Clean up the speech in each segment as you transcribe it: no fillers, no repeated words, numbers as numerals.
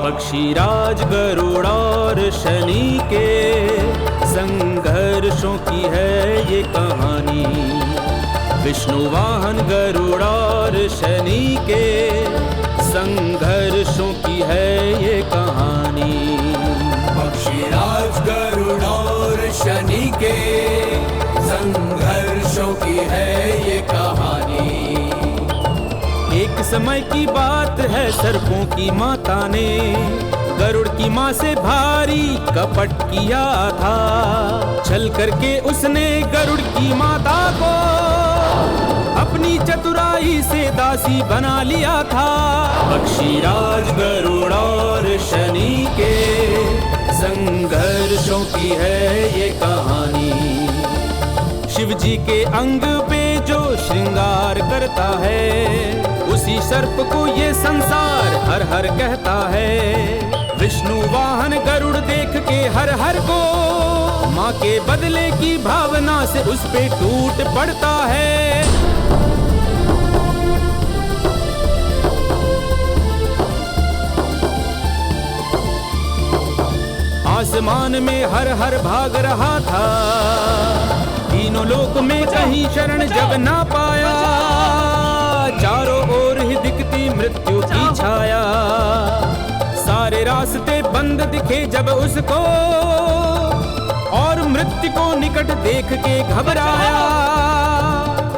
पक्षीराज गरुड़ और शनि के संघर्षों की है ये कहानी। विष्णु वाहन गरुड़ और शनि के संघर्षों की है ये कहानी। पक्षीराज गरुड़ और शनि के संघर्षों की है ये कहानी। एक समय की बात है, सर्पों की माता ने गरुड़ की माँ से भारी कपट किया था। छल करके उसने गरुड़ की माता को अपनी चतुराई से दासी बना लिया था। पक्षीराज गरुड़ और शनि के संघर्षों की है ये कहानी। शिव जी के अंग पे जो श्रृंगार करता है, उसी सर्प को ये संसार हर हर कहता है। विष्णु वाहन गरुड़ देख के हर हर को माँ के बदले की भावना से उस पे टूट पड़ता है। आसमान में हर हर भाग रहा था, तीनों लोक में कहीं शरण जब ना पाया। चारों ओर ही दिखती मृत्यु की छाया, सारे रास्ते बंद दिखे जब उसको, और मृत्यु को निकट देख के घबराया।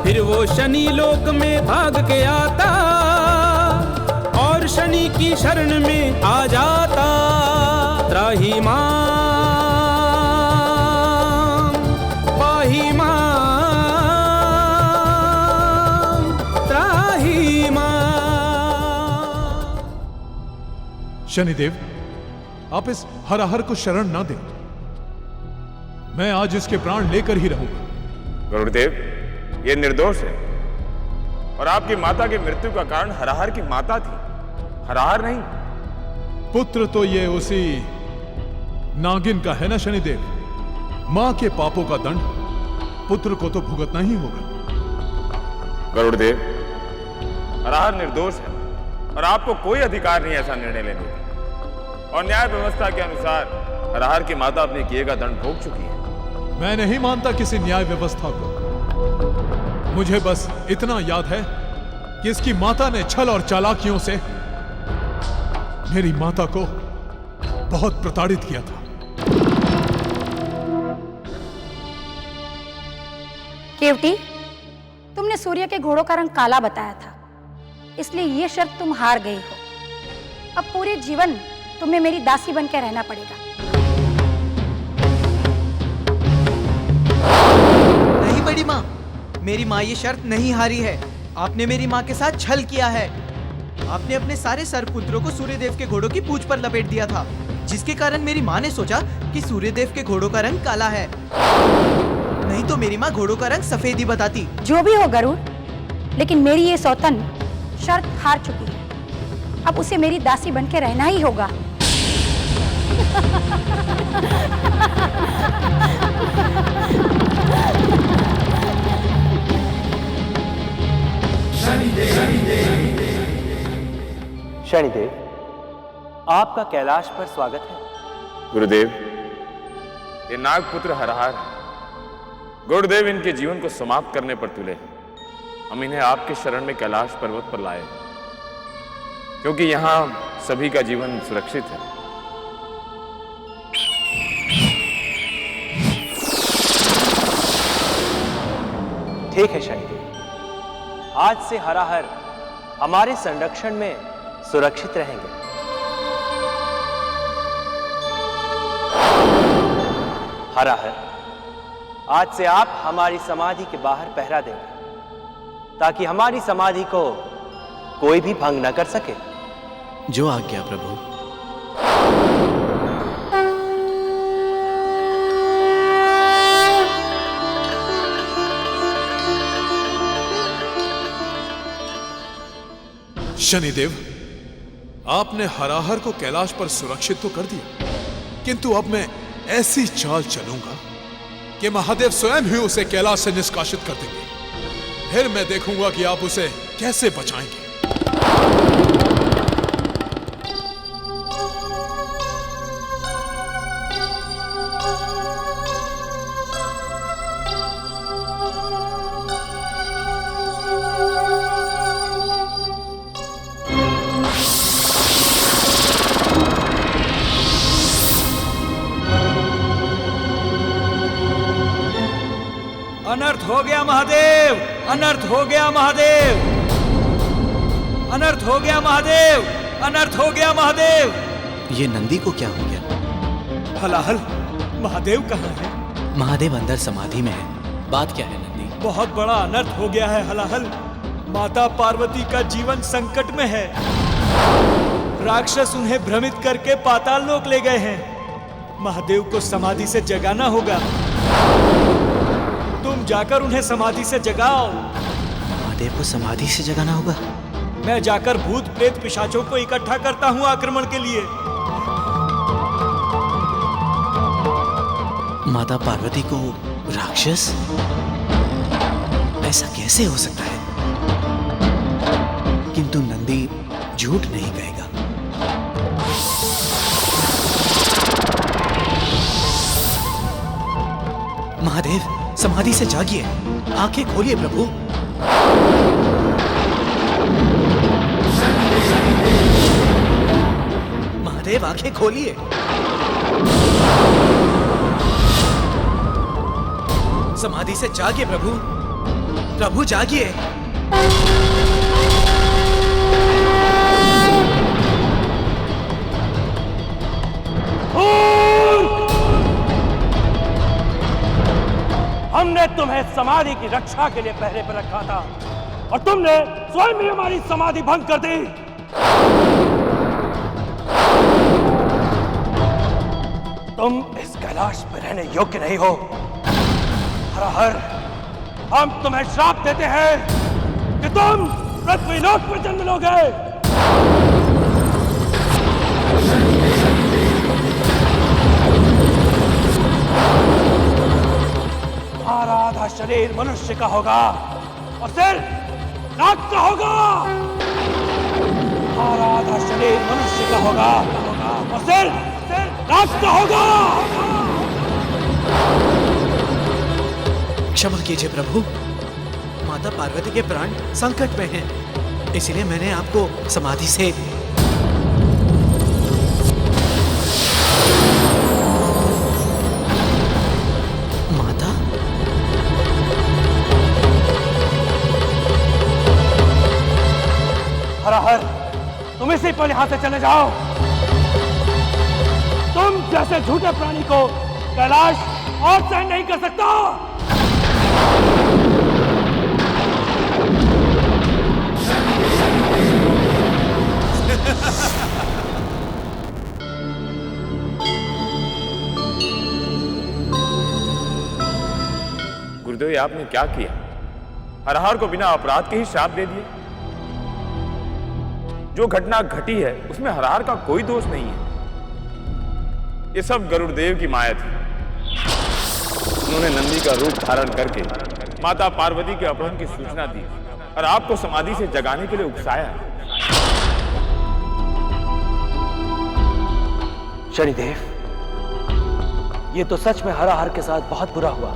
फिर वो शनि लोक में भाग के आता और शनि की शरण में आ जाता। त्राही मां पाही मां त्राही मां। शनिदेव, आप इस हराहर को शरण ना दें। मैं आज इसके प्राण लेकर ही रहूंगा। गरुड़देव, ये निर्दोष है और आपकी माता की मृत्यु का कारण हराहर की माता थी, हराहर नहीं। पुत्र तो ये उसी नागिन का है ना शनिदेव। मां के पापों का दंड पुत्र को तो भुगतना ही होगा। गरुड़देव, हराहर निर्दोष है और आपको कोई अधिकार नहीं ऐसा निर्णय लेने का। और न्याय व्यवस्था के अनुसार हराहर की माता अपने किए का दंड भोग चुकी है। मैं नहीं मानता किसी न्याय व्यवस्था को। मुझे बस इतना याद है कि इसकी माता ने छल और चालाकियों से मेरी माता को बहुत प्रताड़ित किया था। केवटी, तुमने सूर्य के घोड़ों का रंग काला बताया था, इसलिए ये शर्त तुम हार गई हो। अब पूरे जीवन तुम्हें मेरी दासी बनकर रहना पड़ेगा। नहीं बड़ी माँ, मेरी माँ ये शर्त नहीं हारी है। आपने मेरी माँ के साथ छल किया है। आपने अपने सारे सरपुत्रों को सूर्यदेव के घोड़ों की पूंछ पर लपेट दिया था, जिसके कारण मेरी माँ ने सोचा कि सूर्यदेव के घोड़ों का रंग काला है। नहीं तो मेरी माँ घोड़ों का रंग सफेद ही बताती। जो भी हो गरुड़, लेकिन मेरी ये सौतन शर्त हार चुकी है। अब उसे मेरी दासी बनके रहना ही होगा। शनिदेव, आपका कैलाश पर स्वागत है। गुरुदेव, ये नागपुत्र हराहर है। गुरुदेव इनके जीवन को समाप्त करने पर तुले हैं। हम इन्हें आपके शरण में कैलाश पर्वत पर लाए, क्योंकि यहां सभी का जीवन सुरक्षित है। ठीक है शनिदेव, आज से हराहर हमारे संरक्षण में सुरक्षित रहेंगे। हराहर, आज से आप हमारी समाधि के बाहर पहरा देंगे, ताकि हमारी समाधि को कोई भी भंग न कर सके। जो आज्ञा प्रभु। शनिदेव, आपने हराहर को कैलाश पर सुरक्षित तो कर दिया, किंतु अब मैं ऐसी चाल चलूंगा कि महादेव स्वयं ही उसे कैलाश से निष्कासित कर देंगे। फिर मैं देखूंगा कि आप उसे कैसे बचाएंगे। महादेव, अनर्थ हो गया महादेव, अनर्थ हो गया महादेव, अनर्थ हो गया महादेव। ये नंदी को क्या हो गया? हलाहल, महादेव कहाँ है? महादेव अंदर समाधि में है। बात क्या है नंदी? बहुत बड़ा अनर्थ हो गया है हलाहल। माता पार्वती का जीवन संकट में है। राक्षस उन्हें भ्रमित करके पाताल लोक ले गए हैं। महादेव को समाधि से जगाना होगा। तुम जाकर उन्हें समाधि से जगाओ। महादेव को समाधि से जगाना होगा? मैं जाकर भूत प्रेत पिशाचों को इकट्ठा करता हूँ आक्रमण के लिए। माता पार्वती को राक्षस? ऐसा कैसे हो सकता है? किंतु नंदी झूठ नहीं कहेगा। महादेव, समाधि से जागिए, आंखें खोलिए प्रभु। महादेव, आंखें खोलिए। समाधि से जागिए प्रभु, प्रभु जागिए। हमने तुम्हें समाधि की रक्षा के लिए पहरे पर रखा था और तुमने स्वयं ही हमारी समाधि भंग कर दी। तुम इस कैलाश पर रहने योग्य नहीं हो। हर हम तुम्हें श्राप देते हैं कि तुम पृथ्वीलोक पर जन्म लोगे। तुम्हारा आधा शरीर मनुष्य का होगा और सिर नाग का होगा। तुम्हारा आधा शरीर मनुष्य का होगा और सिर नाग का होगा। क्षमा कीजिए प्रभु, माता पार्वती के प्राण संकट में हैं, इसलिए मैंने आपको समाधि से। माता, हर तुम इसी पर यहां से चले जाओ। तुम जैसे झूठे प्राणी को कैलाश और सहन नहीं कर सकता। गुरुदेव, ये आपने क्या किया? हरहर को बिना अपराध के ही श्राप दे दिए। जो घटना घटी है उसमें हरहर का कोई दोष नहीं है। ये सब गरुड़देव की माया थी। उन्होंने नंदी का रूप धारण करके माता पार्वती के अपहरण की सूचना दी और आपको समाधि से जगाने के लिए उकसाया। शनिदेव, ये तो सच में हरहर के साथ बहुत बुरा हुआ,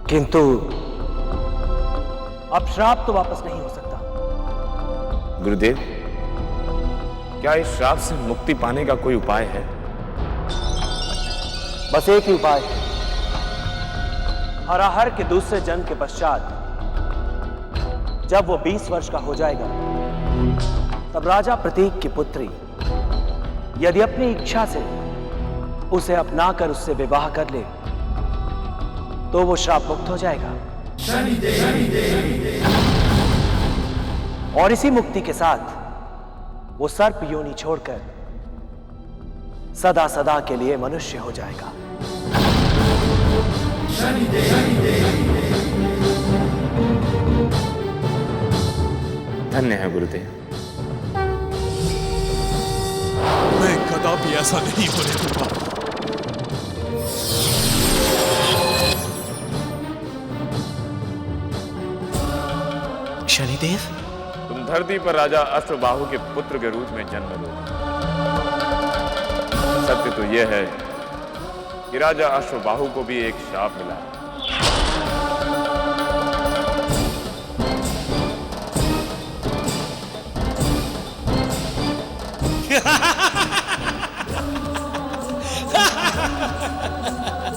किंतु अब श्राप तो वापस नहीं हो सकता। गुरुदेव, क्या इस श्राप से मुक्ति पाने का कोई उपाय है? बस एक ही उपाय है। हरहर के दूसरे जन्म के पश्चात जब वो 20 वर्ष का हो जाएगा, तब राजा प्रतीक की पुत्री यदि अपनी इच्छा से उसे अपनाकर उससे विवाह कर ले तो वो श्राप मुक्त हो जाएगा। और इसी मुक्ति के साथ वो सर्प योनि छोड़कर सदा सदा के लिए मनुष्य हो जाएगा। धन्य है गुरुदेव। मैं कदापि ऐसा नहीं होने दूंगा। शनिदेव, तुम धरती पर राजा अश्वबाहु के पुत्र के रूप में जन्म लो। सत्य तो यह है कि राजा अश्वबाहु को भी एक श्राप मिला है।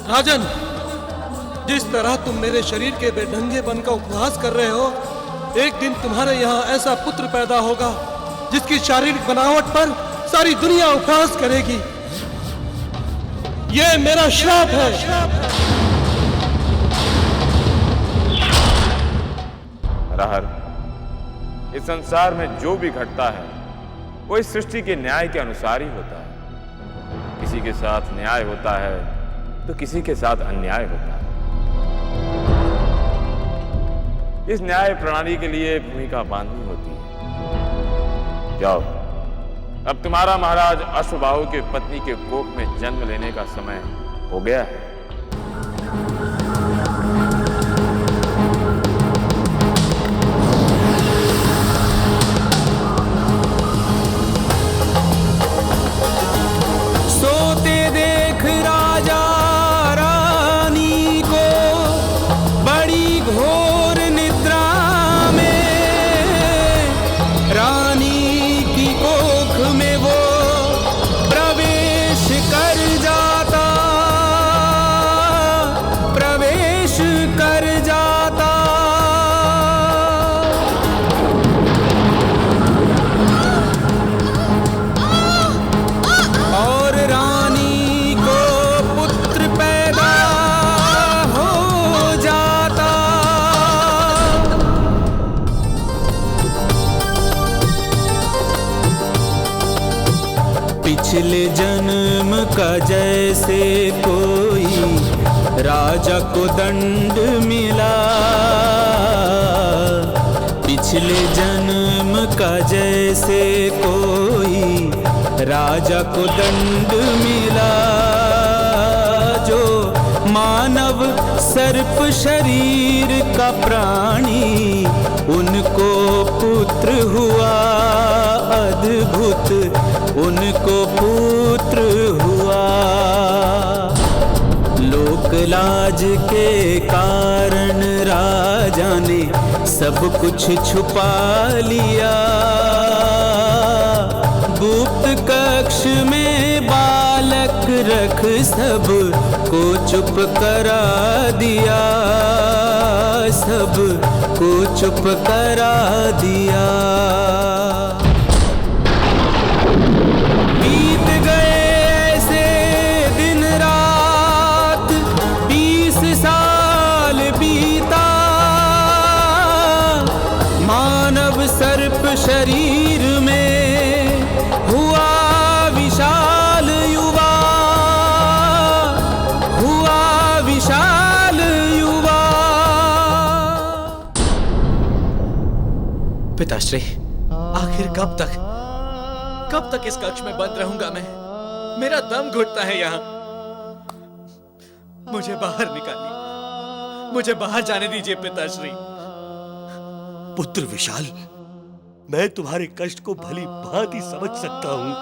राजन, जिस तरह तुम मेरे शरीर के बेढंगेपन का उपहास कर रहे हो, एक दिन तुम्हारे यहाँ ऐसा पुत्र पैदा होगा जिसकी शारीरिक बनावट पर सारी दुनिया उपहास करेगी। ये मेरा श्राप है। हर इस संसार में जो भी घटता है वो इस सृष्टि के न्याय के अनुसार ही होता है। किसी के साथ न्याय होता है तो किसी के साथ अन्याय होता है। इस न्याय प्रणाली के लिए भूमिका बांधनी होती है। जाओ, अब तुम्हारा महाराज अश्वबाहु के पत्नी के कोख में जन्म लेने का समय हो गया है। सोते देख राजा रानी को बड़ी घोर निद्रा में, रानी की कोख में वो प्रवेश कर जाता, प्रवेश कर जाता। और रानी को पुत्र पैदा हो जाता। पिछले जन्म का जैसे कोई राजा को दंड मिला, पिछले जन्म का जैसे कोई राजा को दंड मिला, जो मानव सर्प शरीर का प्राणी उनको पुत्र हुआ अद्भुत, उनको पुत्र हुआ। लोक लाज के कारण राजा ने सब कुछ छुपा लिया, गुप्त कक्ष में बालक रख सब को चुप करा दिया, सब को चुप करा दिया। बीत गए ऐसे दिन रात, 20 साल बीता, मानव सर्प शरीर में हुआ विशाल युवा, हुआ विशाल युवा। पिताश्री, आखिर कब तक इस कक्ष में बंद रहूंगा मैं? मेरा दम घुटता है यहाँ। मुझे बाहर निकालिए, मुझे बाहर जाने दीजिए पिताश्री। पुत्र विशाल, मैं तुम्हारे कष्ट को भली भांति समझ सकता हूं,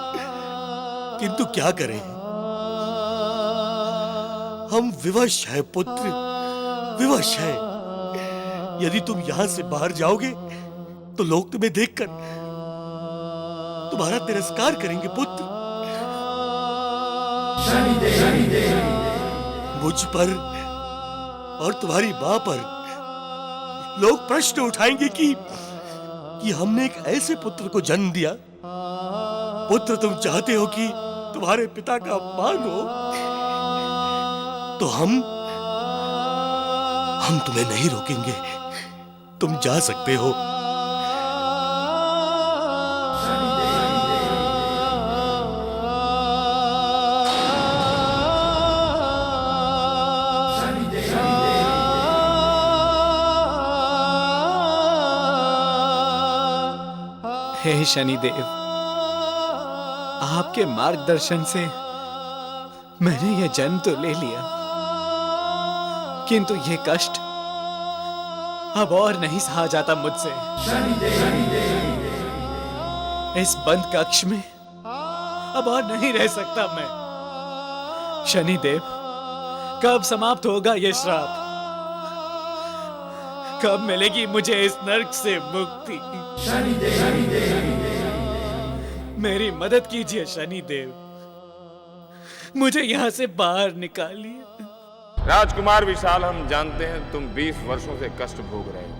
किंतु क्या करें, हम विवश हैं पुत्र, विवश हैं। यदि तुम यहां से बाहर जाओगे तो लोग तुम्हें देखकर तुम्हारा तिरस्कार करेंगे पुत्र। मुझ पर और तुम्हारी मां पर लोग प्रश्न उठाएंगे कि हमने एक ऐसे पुत्र को जन्म दिया। पुत्र तुम चाहते हो कि तुम्हारे पिता का अपमान हो, तो हम तुम्हें नहीं रोकेंगे, तुम जा सकते हो। हे शनिदेव, आपके मार्गदर्शन से मैंने यह जन्म तो ले लिया, किंतु ये कष्ट अब और नहीं सहा जाता मुझसे। इस बंद कक्ष में अब और नहीं रह सकता मैं। शनिदेव, कब समाप्त होगा ये श्राप? कब मिलेगी मुझे इस नर्क से मुक्ति? मेरी मदद कीजिए शनिदेव, मुझे यहां से बाहर निकालिए। राजकुमार विशाल, हम जानते हैं तुम 20 वर्षों से कष्ट भोग रहे हो,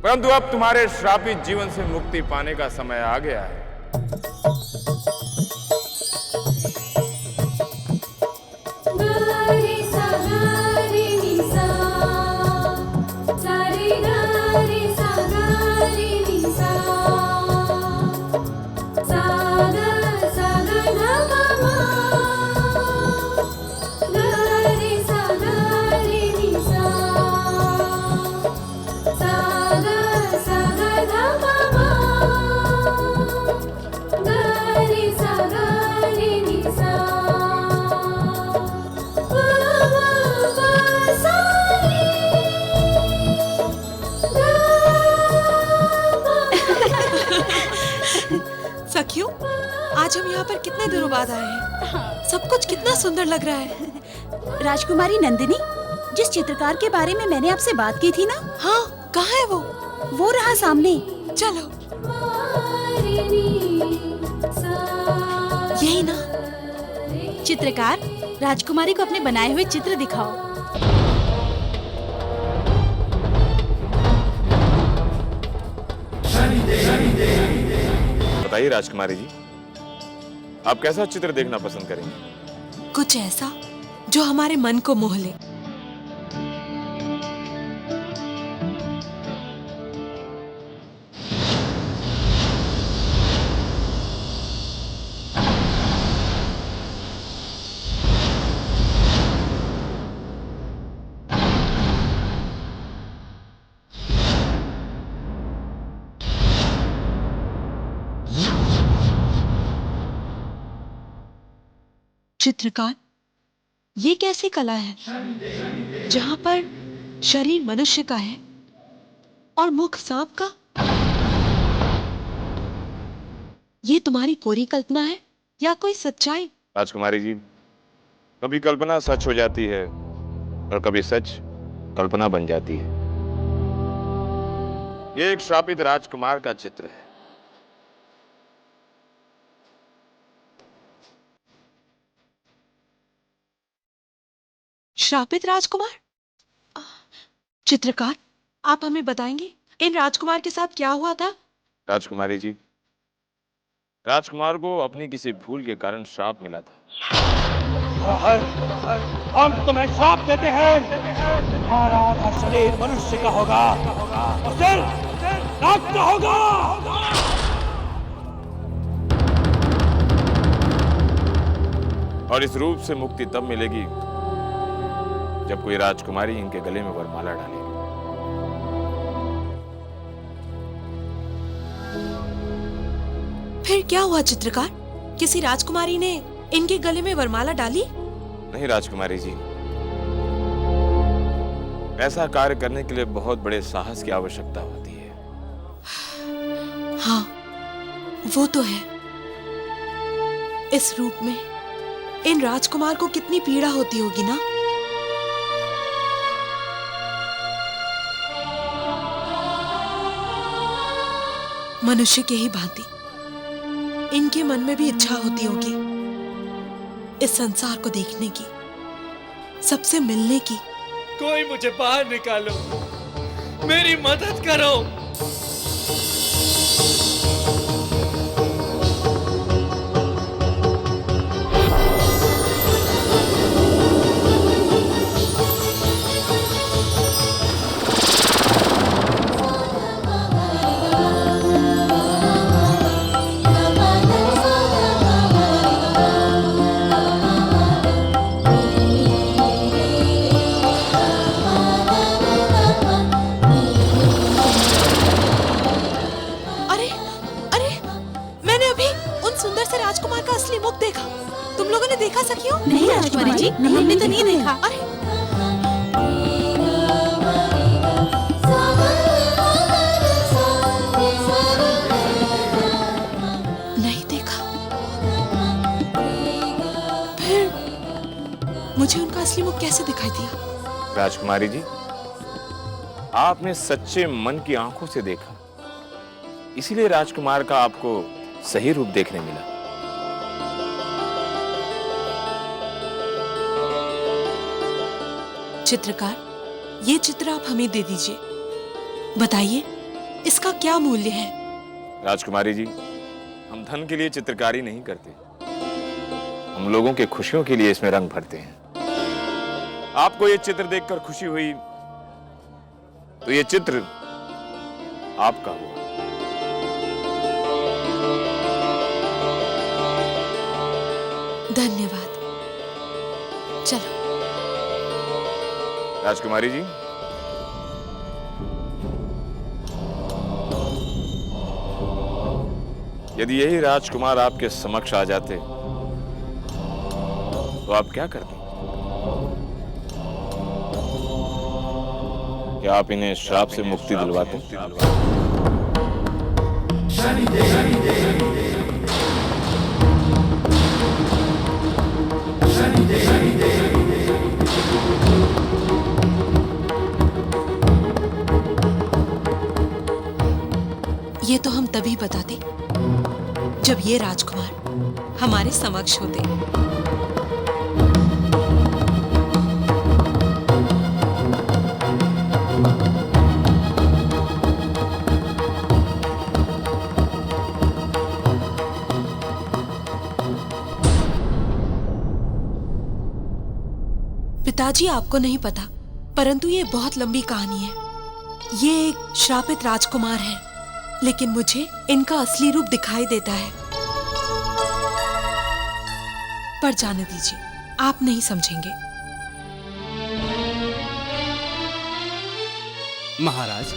परंतु अब तुम्हारे श्रापित जीवन से मुक्ति पाने का समय आ गया है। सखियों, आज हम यहाँ पर कितने दिनों बाद आए हैं। सब कुछ कितना सुंदर लग रहा है। राजकुमारी नंदिनी, जिस चित्रकार के बारे में मैंने आपसे बात की थी ना, हाँ, कहाँ है वो? वो रहा सामने। चलो। यही ना? चित्रकार, राजकुमारी को अपने बनाए हुए चित्र दिखाओ। बताइए राजकुमारी जी, आप कैसा चित्र देखना पसंद करेंगे? कुछ ऐसा जो हमारे मन को मोह ले। चित्रकार, ये कैसी कला है जहां पर शरीर मनुष्य का है और मुख सांप का? ये तुम्हारी कोरी कल्पना है या कोई सच्चाई? राजकुमारी जी, कभी कल्पना सच हो जाती है और कभी सच कल्पना बन जाती है। ये एक श्रापित राजकुमार का चित्र है। श्रापित राजकुमार? चित्रकार, आप हमें बताएंगे इन राजकुमार के साथ क्या हुआ था? राजकुमारी जी, राजकुमार को अपनी किसी भूल के कारण श्राप मिला था। हम तुम्हें श्राप देते हैं। तुम्हारा आधा शरीर मनुष्य का होगा और सिर नाग का होगा। और इस रूप से मुक्ति तब मिलेगी जब कोई राजकुमारी इनके गले में वरमाला डालेगी। फिर क्या हुआ चित्रकार? किसी राजकुमारी ने इनके गले में वरमाला डाली? नहीं राजकुमारी जी, ऐसा कार्य करने के लिए बहुत बड़े साहस की आवश्यकता होती है। हाँ, वो तो है। इस रूप में इन राजकुमार को कितनी पीड़ा होती होगी ना? मनुष्य के ही भांति इनके मन में भी इच्छा होती होगी इस संसार को देखने की, सबसे मिलने की। कोई मुझे बाहर निकालो, मेरी मदद करो। देखा सखियों? नहीं राजकुमारी जी, हमने तो नहीं देखा। अरे नहीं देखा? फिर मुझे उनका असली मुख कैसे दिखाई दिया? राजकुमारी जी, आपने सच्चे मन की आंखों से देखा, इसीलिए राजकुमार का आपको सही रूप देखने मिला। चित्रकार, ये चित्र आप हमें दे दीजिए। बताइए इसका क्या मूल्य है? राजकुमारी जी, हम धन के लिए चित्रकारी नहीं करते, हम लोगों के खुशियों के लिए इसमें रंग भरते हैं। आपको ये चित्र देखकर खुशी हुई तो ये चित्र आपका हुआ। धन्यवाद। चलो। राजकुमारी जी, यदि यही राजकुमार आपके समक्ष आ जाते तो आप क्या करते? क्या आप इन्हें श्राप से मुक्ति दिलवाते? ये तो हम तभी बताते जब ये राजकुमार हमारे समक्ष होते। पिताजी, आपको नहीं पता, परंतु ये बहुत लंबी कहानी है। ये एक श्रापित राजकुमार है, लेकिन मुझे इनका असली रूप दिखाई देता है। पर जाने दीजिए, आप नहीं समझेंगे। महाराज,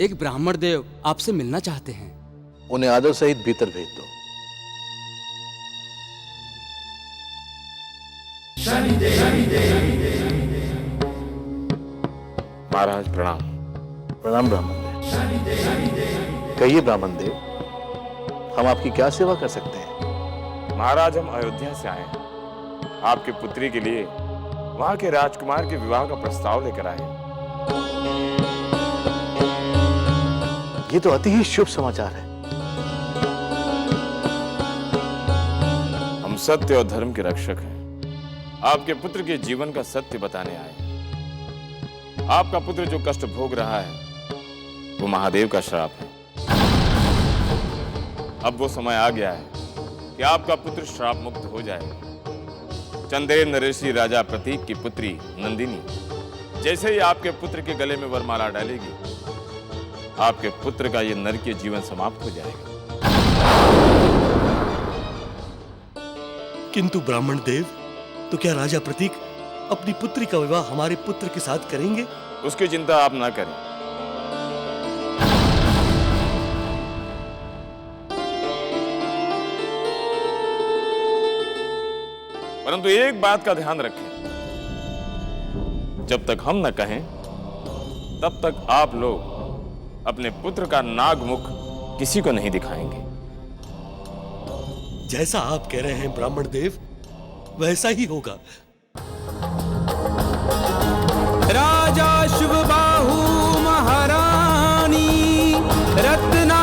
एक ब्राह्मण देव आपसे मिलना चाहते हैं। उन्हें आदर सहित भीतर भेज दो। महाराज प्रणाम। प्रणाम ब्राह्मण देव। कहिए ब्राह्मण देव, हम आपकी क्या सेवा कर सकते हैं? महाराज, हम अयोध्या से आए हैं। आपकी पुत्री के लिए वहां के राजकुमार के विवाह का प्रस्ताव लेकर आए। ये तो अति ही शुभ समाचार है। हम सत्य और धर्म के रक्षक हैं। आपके पुत्र के जीवन का सत्य बताने आए। आपका पुत्र जो कष्ट भोग रहा है वो महादेव का श्राप है। अब वो समय आ गया है कि आपका पुत्र श्राप मुक्त हो जाए। चंदेर नरेशी राजा प्रतीक की पुत्री नंदिनी जैसे ही आपके पुत्र के गले में वरमाला डालेगी, आपके पुत्र का ये नरकीय जीवन समाप्त हो जाएगा। किंतु ब्राह्मण देव, तो क्या राजा प्रतीक अपनी पुत्री का विवाह हमारे पुत्र के साथ करेंगे? उसकी चिंता आप ना करें। परंतु एक बात का ध्यान रखें, जब तक हम न कहें तब तक आप लोग अपने पुत्र का नागमुख किसी को नहीं दिखाएंगे। जैसा आप कह रहे हैं ब्राह्मण देव, वैसा ही होगा। राजा शिव बाहु महारानी रत्ना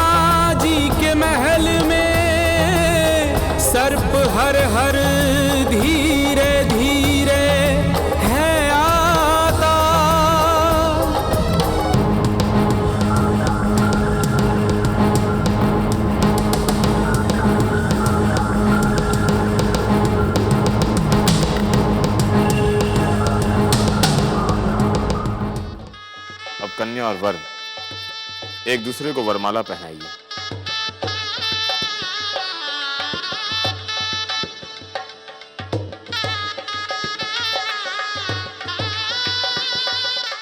जी के महल में सर्प हर हर धीरे धीरे है आता। अब कन्या और वर एक दूसरे को वरमाला पहनाइए।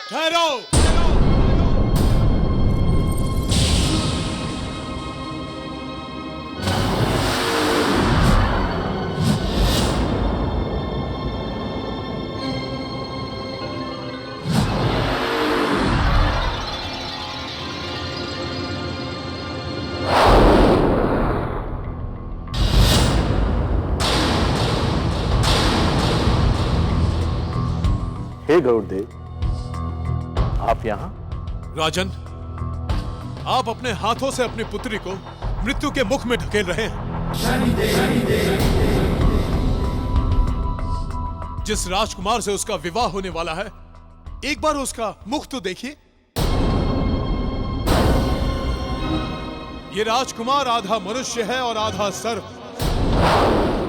ठहरो। हे गरुड़देव, आप यहाँ? राजन, आप अपने हाथों से अपनी पुत्री को मृत्यु के मुख में ढकेल रहे हैं। जिस राजकुमार से उसका विवाह होने वाला है, एक बार उसका मुख तो देखिए। ये राजकुमार आधा मनुष्य है और आधा सर्प।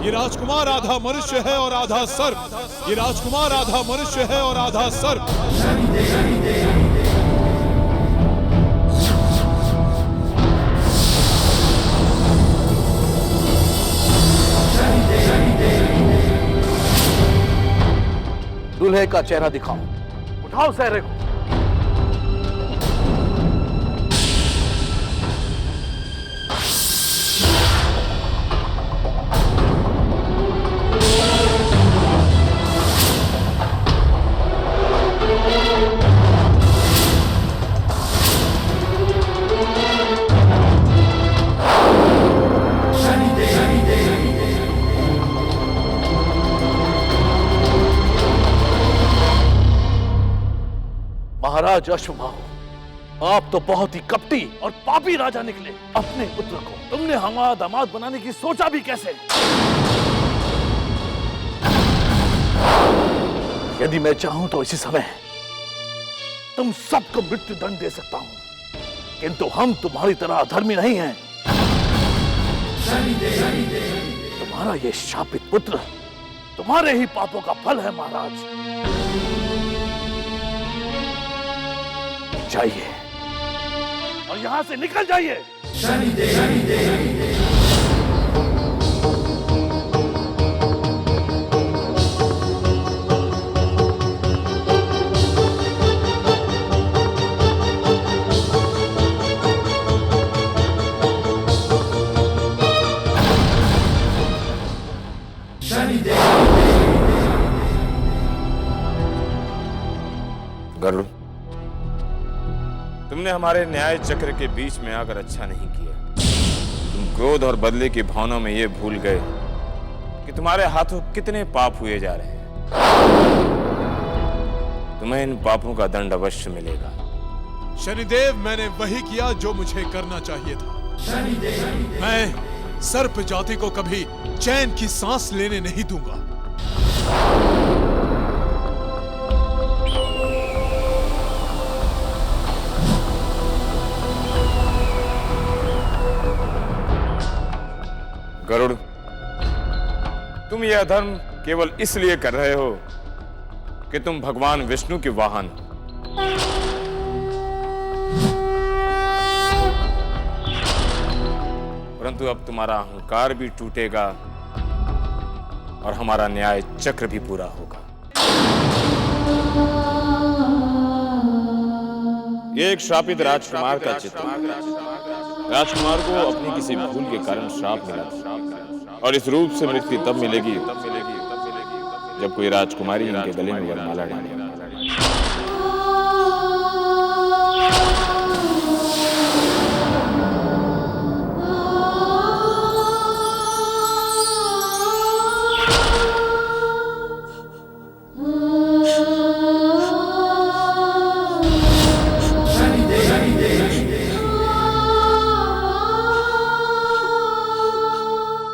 ये राजकुमार आधा मनुष्य है और आधा सर्प। ये राजकुमार आधा मनुष्य है और आधा सर्प। दूल्हे का चेहरा दिखाओ, उठाओ सहरे को। महाराज अश्वभाव, आप तो बहुत ही कपटी और पापी राजा निकले। अपने पुत्र को तुमने हमारा दामाद बनाने की सोचा भी कैसे? यदि मैं चाहूं तो इसी समय तुम सबको मृत्यु दंड दे सकता हूं, किंतु हम तुम्हारी तरह अधर्मी नहीं हैं। तुम्हारा ये शापित पुत्र तुम्हारे ही पापों का फल है महाराज। जाइए और यहां से निकल जाइए। गरुड़, तुमने हमारे न्याय चक्र के बीच में आकर अच्छा नहीं किया। तुम क्रोध और बदले की भावनाओं में यह भूल गए कि तुम्हारे हाथों कितने पाप हुए जा रहे हैं। तुम्हें इन पापों का दंड अवश्य मिलेगा। शनिदेव, मैंने वही किया जो मुझे करना चाहिए था। मैं सर्प जाति को कभी चैन की सांस लेने नहीं दूंगा। गरुड़, तुम यह अधर्म केवल इसलिए कर रहे हो कि तुम भगवान विष्णु के वाहन। परंतु अब तुम्हारा अहंकार भी टूटेगा और हमारा न्याय चक्र भी पूरा होगा। ये एक श्रापित राजकुमार का चित्र। राजकुमार को अपनी किसी भूल के कारण श्राप मिला और इस रूप से मृत्यु तब मिलेगी जब कोई राजकुमारी इनके गले में वरमाला डालेगी।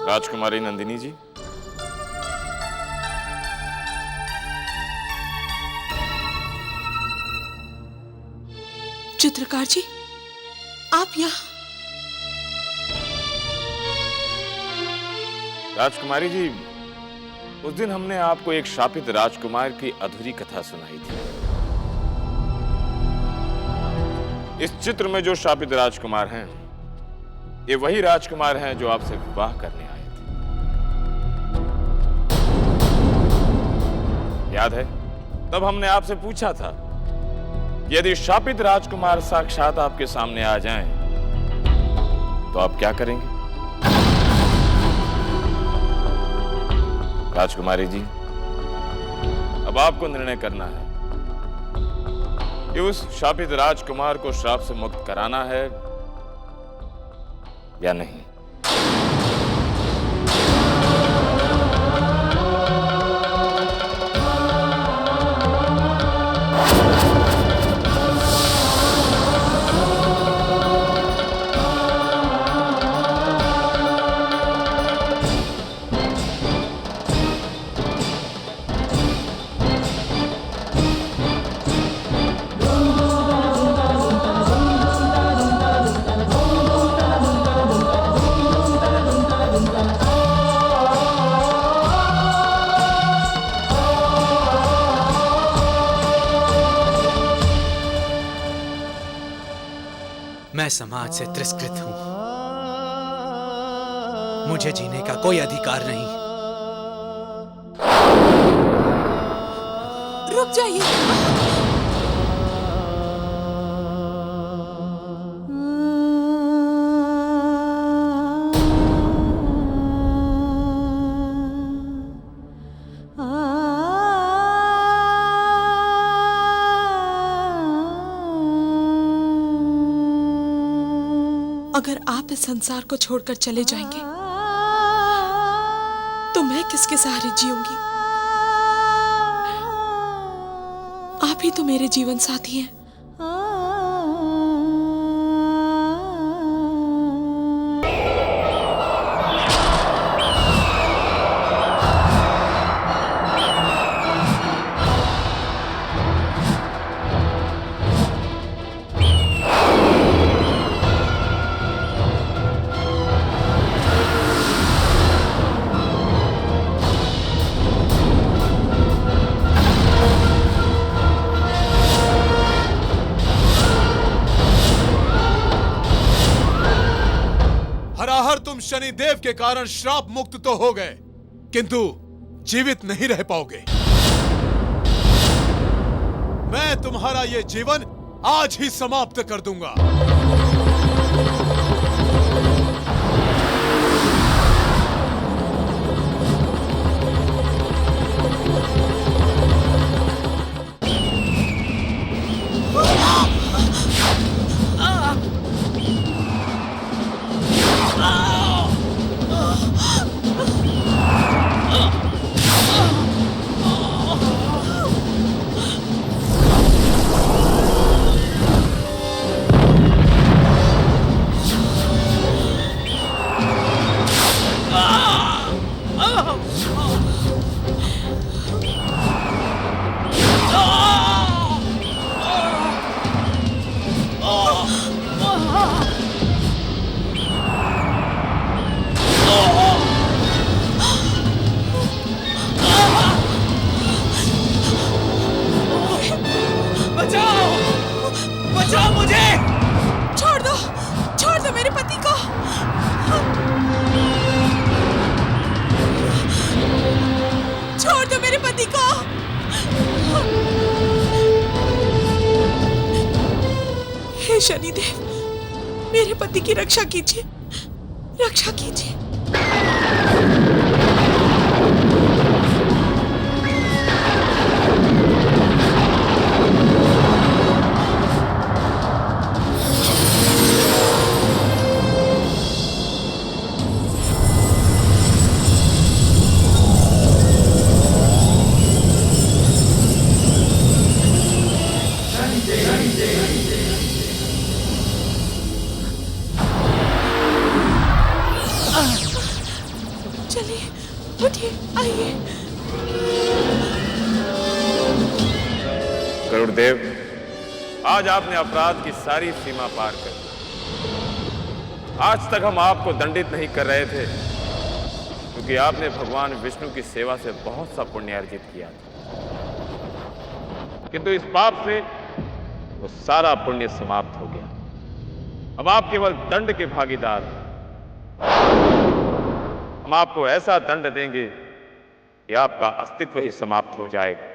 राजकुमारी नंदिनी जी, चित्रकार जी, आप यहाँ? राजकुमारी जी, उस दिन हमने आपको एक शापित राजकुमार की अधूरी कथा सुनाई थी। इस चित्र में जो शापित राजकुमार हैं, ये वही राजकुमार हैं जो आपसे विवाह करने आए थे। याद है? तब हमने आपसे पूछा था, यदि शापित राजकुमार साक्षात आपके सामने आ जाएं, तो आप क्या करेंगे? राजकुमारी जी, अब आपको निर्णय करना है कि उस शापित राजकुमार को श्राप से मुक्त कराना है या नहीं। मैं समाज से तिरस्कृत हूं। मुझे जीने का कोई अधिकार नहीं। रुक जाइए। अगर आप इस संसार को छोड़कर चले जाएंगे तो मैं किसके सहारे जीऊंगी? आप ही तो मेरे जीवन साथी हैं। तुम शनिदेव के कारण श्राप मुक्त तो हो गए, किंतु जीवित नहीं रह पाओगे। मैं तुम्हारा यह जीवन आज ही समाप्त कर दूंगा। शनिदेव, मेरे पति की रक्षा कीजिए, रक्षा कीजिए। गरुड़देव, आज आपने अपराध की सारी सीमा पार कर दी। आज तक हम आपको दंडित नहीं कर रहे थे क्योंकि आपने भगवान विष्णु की सेवा से बहुत सा पुण्य अर्जित किया था, किंतु इस पाप से वो सारा पुण्य समाप्त हो गया। अब आप केवल दंड के भागीदार हैं। हम आपको ऐसा दंड देंगे कि आपका अस्तित्व ही समाप्त हो जाएगा।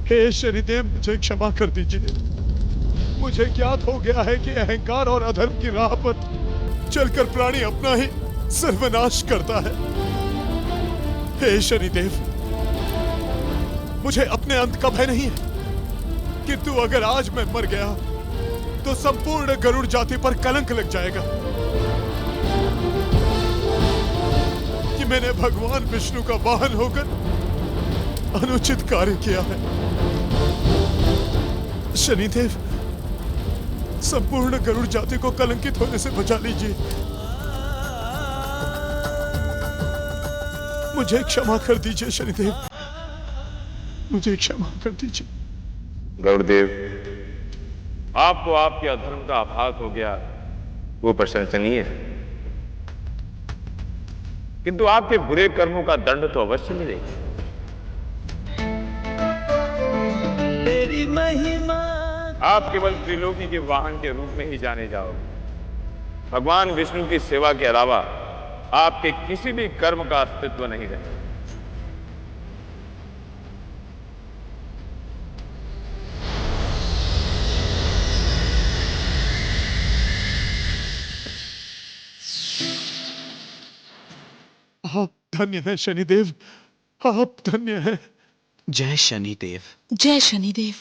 हे शनिदेव, मुझे क्षमा कर दीजिए। मुझे ज्ञात हो गया है कि अहंकार और अधर्म की राह पर चलकर प्राणी अपना ही सर्वनाश करता है। हे शनिदेव, मुझे अपने अंत का भय नहीं है, किंतु अगर आज मैं मर गया तो संपूर्ण गरुड़ जाति पर कलंक लग जाएगा कि मैंने भगवान विष्णु का वाहन होकर शनिदेव, संपूर्ण गरुड़ जाति को कलंकित होने से बचा लीजिए। मुझे क्षमा कर दीजिए शनिदेव, मुझे क्षमा कर दीजिए। गरुड़देव, आपको आपके अधर्म का आभास हो गया, वो प्रशंसनीय है, किंतु आपके बुरे कर्मों का दंड तो अवश्य मिलेगा। तेरी महिमा आप केवल त्रिलोकी के वाहन के रूप में ही जाने जाओगे। भगवान विष्णु की सेवा के अलावा आपके किसी भी कर्म का अस्तित्व नहीं रहेगा। आप धन्य हैं शनिदेव, आप धन्य हैं। जय शनिदेव। जय शनिदेव।